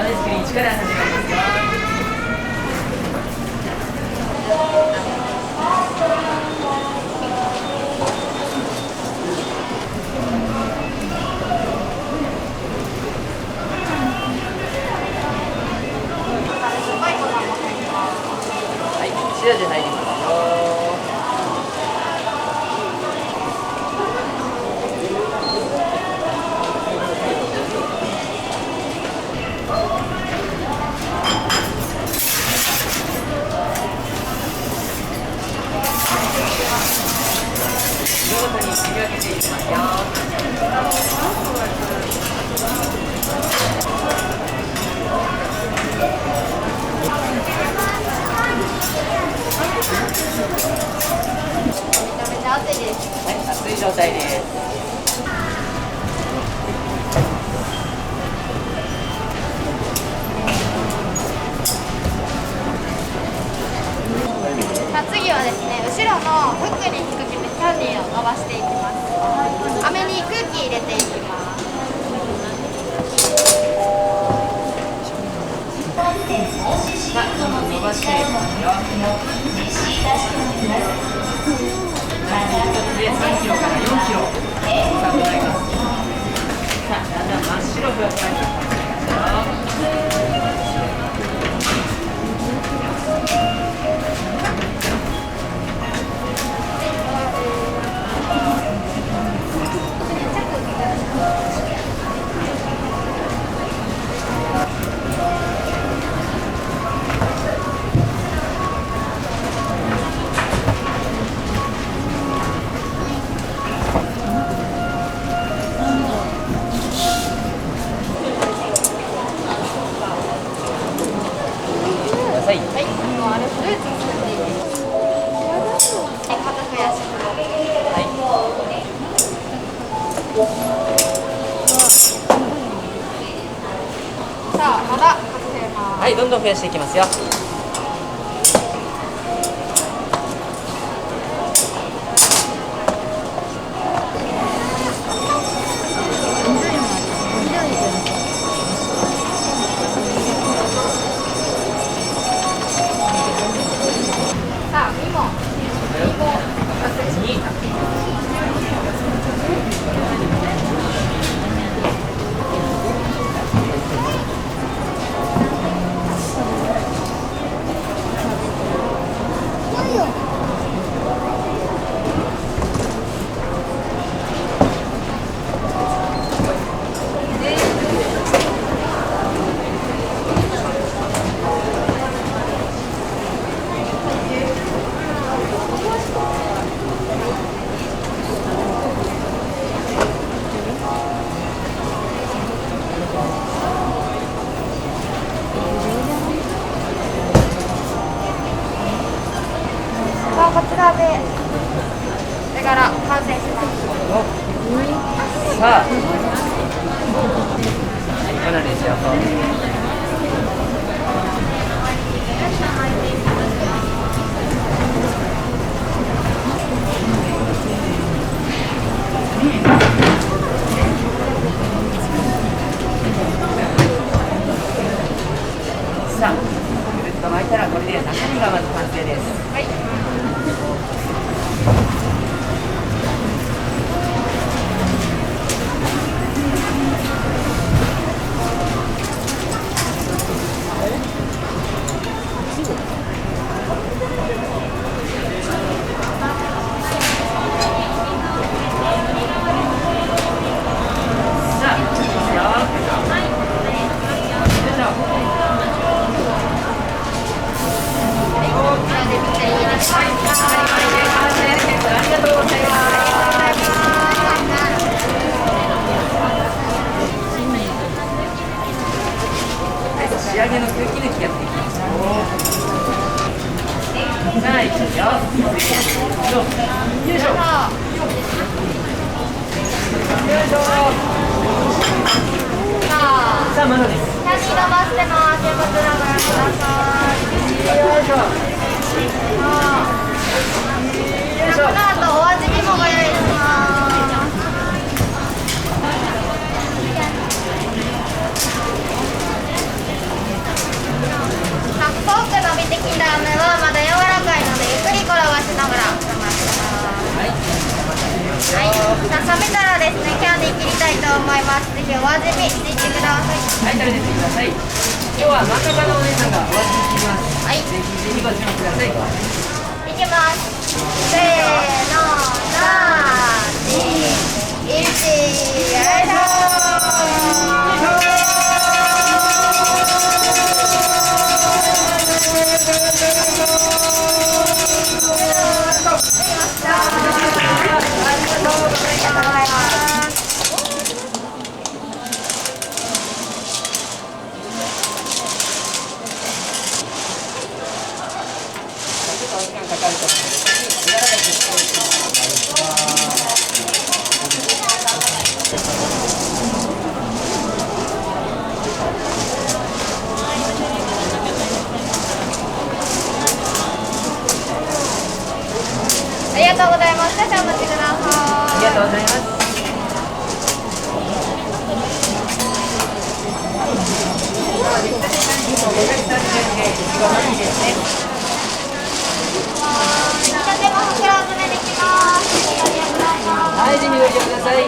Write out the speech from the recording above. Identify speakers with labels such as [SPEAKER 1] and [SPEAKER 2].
[SPEAKER 1] 豆作り1から始まりますよ。はい、塩で入りますよ。見事に切り分けていきますよ。
[SPEAKER 2] めちゃめちゃ熱いです。
[SPEAKER 1] はい、熱い状態です。
[SPEAKER 2] さあ次はですね、後ろのフックに引っ掛けてキャンディーを伸ばしていきます。飴に空気入れていきます。
[SPEAKER 1] さあ、どんどん伸ばしていきますよ。1つで3キロから4キロ重さとなります。さあ、だんだん真っ白くなってきますよ。はい、
[SPEAKER 2] はい、もうあれフルーツ作っていきます。はい、片増やします。さあ、まだかけます。
[SPEAKER 1] はい、どんどん増やしていきますよ。
[SPEAKER 2] さあ、2もこちらで手柄完成します。
[SPEAKER 1] さあ、バナナですよ。さあ、ぐるっと巻いたらこれで中身がまず完成です。
[SPEAKER 2] はい。
[SPEAKER 1] 仕上げの空気抜きやっていきますよ。さあ、いきますよ。よいしょ。よいしょ。さあ、まだです。
[SPEAKER 2] キャンディー伸ばしてます。こちらご覧ください。
[SPEAKER 1] よいしょ。よいしょ。
[SPEAKER 2] この後お味見もご用意します。2段目はまだ柔らかいのでゆっくり転がしながら我慢します。
[SPEAKER 1] はい。
[SPEAKER 2] はい、さあ冷めたらですね、キャンディー切りたいと思います。ぜひお味見していってください。
[SPEAKER 1] はい、食べてってください。今日は真ん中のお姉さんがお味見してきます。
[SPEAKER 2] はい、
[SPEAKER 1] ぜひぜひご注目ください。
[SPEAKER 2] いきます。せーの、3、2、1、よいしょ
[SPEAKER 1] お時間かかると思うので、柔らかくしてお願いします。
[SPEAKER 2] ありがとうございます。少々お待ちください。
[SPEAKER 1] ありがとうございます。
[SPEAKER 2] 仕立ても袋詰めできます。おやりください。
[SPEAKER 1] はい、ぜひご利用ください。